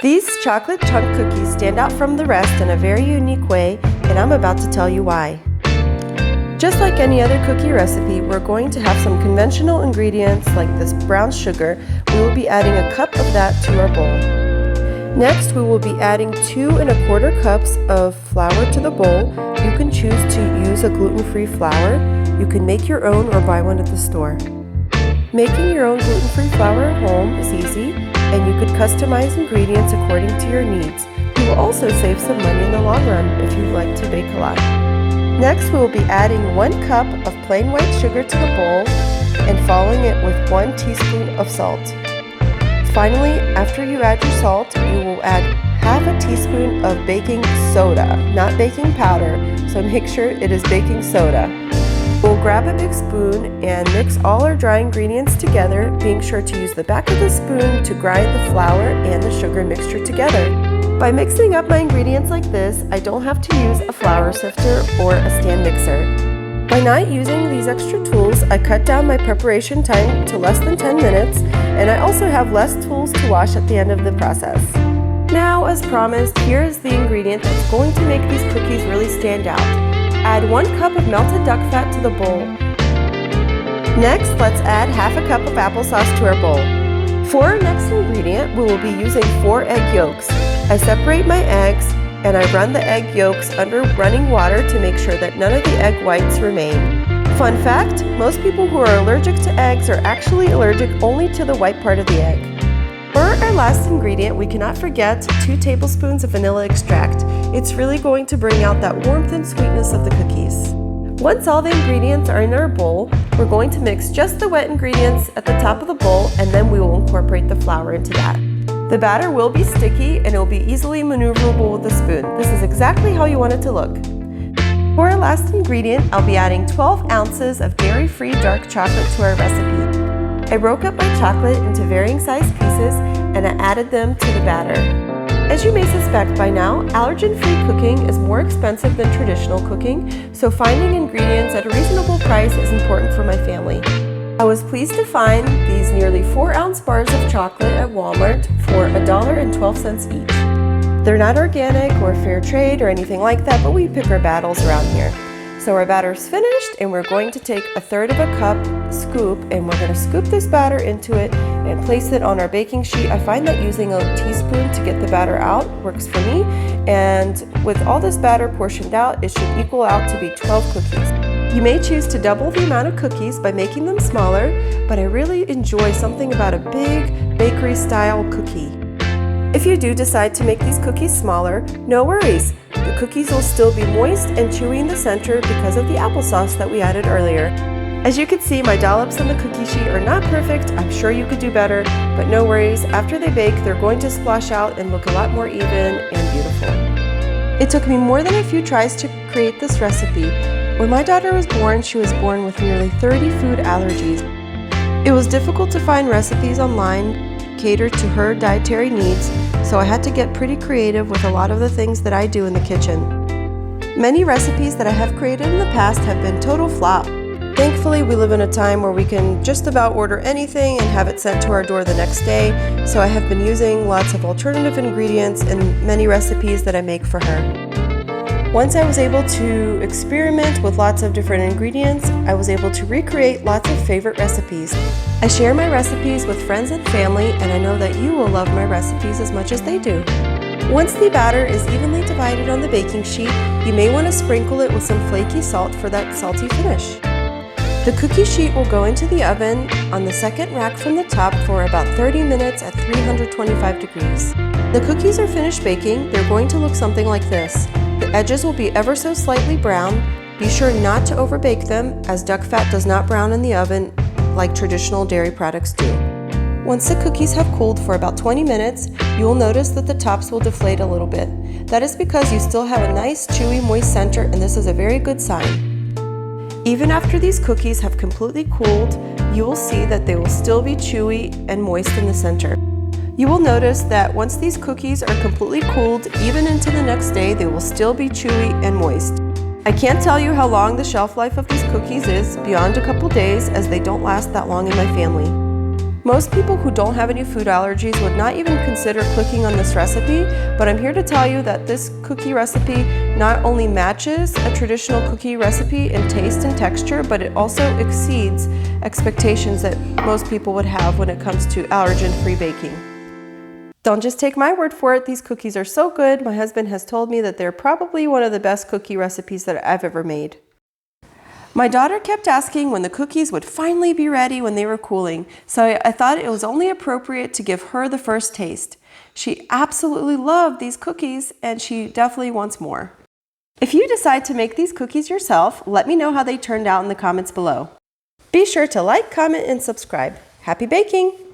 These chocolate chunk cookies stand out from the rest in a very unique way, and I'm about to tell you why. Just like any other cookie recipe, we're going to have some conventional ingredients like this brown sugar. We will be adding a cup of that to our bowl. Next, we will be adding 2 1/4 cups of flour to the bowl. You can choose to use a gluten-free flour. You can make your own or buy one at the store. Making your own gluten-free flour at home is easy, and you could customize ingredients according to your needs. You will also save some money in the long run if you like to bake a lot. Next, we will be adding 1 cup of plain white sugar to the bowl and following it with 1 teaspoon of salt. Finally, after you add your salt, you will add half a teaspoon of baking soda, not baking powder, so make sure it is baking soda. We'll grab a big spoon and mix all our dry ingredients together, being sure to use the back of the spoon to grind the flour and the sugar mixture together. By mixing up my ingredients like this, I don't have to use a flour sifter or a stand mixer. By not using these extra tools, I cut down my preparation time to less than 10 minutes, and I also have less tools to wash at the end of the process. Now, as promised, here is the ingredient that's going to make these cookies really stand out. Add 1 cup of melted duck fat to the bowl. Next, let's add half a cup of applesauce to our bowl. For our next ingredient, we will be using 4 egg yolks. I separate my eggs and I run the egg yolks under running water to make sure that none of the egg whites remain. Fun fact, most people who are allergic to eggs are actually allergic only to the white part of the egg. For our last ingredient, we cannot forget 2 tablespoons of vanilla extract. It's really going to bring out that warmth and sweetness of the cookies. Once all the ingredients are in our bowl, we're going to mix just the wet ingredients at the top of the bowl, and then we will incorporate the flour into that. The batter will be sticky and it will be easily maneuverable with a spoon. This is exactly how you want it to look. For our last ingredient, I'll be adding 12 ounces of dairy-free dark chocolate to our recipe. I broke up my chocolate into varying sized pieces and I added them to the batter. As you may suspect by now, allergen-free cooking is more expensive than traditional cooking, so finding ingredients at a reasonable price is important for my family. I was pleased to find these nearly 4-ounce bars of chocolate at Walmart for $1.12 each. They're not organic or fair trade or anything like that, but we pick our battles around here. So our batter's finished and we're going to take 1/3 of a cup scoop and we're going to scoop this batter into it and place it on our baking sheet. I find that using a teaspoon to get the batter out works for me, and with all this batter portioned out, it should equal out to be 12 cookies. You may choose to double the amount of cookies by making them smaller, but I really enjoy something about a big bakery-style cookie. If you do decide to make these cookies smaller, no worries. The cookies will still be moist and chewy in the center because of the applesauce that we added earlier. As you can see, my dollops on the cookie sheet are not perfect. I'm sure you could do better, but no worries. After they bake, they're going to splash out and look a lot more even and beautiful. It took me more than a few tries to create this recipe. When my daughter was born, she was born with nearly 30 food allergies. It was difficult to find recipes online catered to her dietary needs, so I had to get pretty creative with a lot of the things that I do in the kitchen. Many recipes that I have created in the past have been total flop. Thankfully, we live in a time where we can just about order anything and have it sent to our door the next day, so I have been using lots of alternative ingredients in many recipes that I make for her. Once I was able to experiment with lots of different ingredients, I was able to recreate lots of favorite recipes. I share my recipes with friends and family, and I know that you will love my recipes as much as they do. Once the batter is evenly divided on the baking sheet, you may want to sprinkle it with some flaky salt for that salty finish. The cookie sheet will go into the oven on the second rack from the top for about 30 minutes at 325 degrees. The cookies are finished baking. They're going to look something like this. The edges will be ever so slightly brown. Be sure not to overbake them, as duck fat does not brown in the oven like traditional dairy products do. Once the cookies have cooled for about 20 minutes, you will notice that the tops will deflate a little bit. That is because you still have a nice, chewy, moist center, and this is a very good sign. Even after these cookies have completely cooled, you will see that they will still be chewy and moist in the center. You will notice that once these cookies are completely cooled, even into the next day, they will still be chewy and moist. I can't tell you how long the shelf life of these cookies is, beyond a couple days, as they don't last that long in my family. Most people who don't have any food allergies would not even consider clicking on this recipe, but I'm here to tell you that this cookie recipe not only matches a traditional cookie recipe in taste and texture, but it also exceeds expectations that most people would have when it comes to allergen-free baking. Don't just take my word for it, these cookies are so good. My husband has told me that they're probably one of the best cookie recipes that I've ever made. My daughter kept asking when the cookies would finally be ready when they were cooling, so I thought it was only appropriate to give her the first taste. She absolutely loved these cookies and she definitely wants more. If you decide to make these cookies yourself, let me know how they turned out in the comments below. Be sure to like, comment, and subscribe. Happy baking!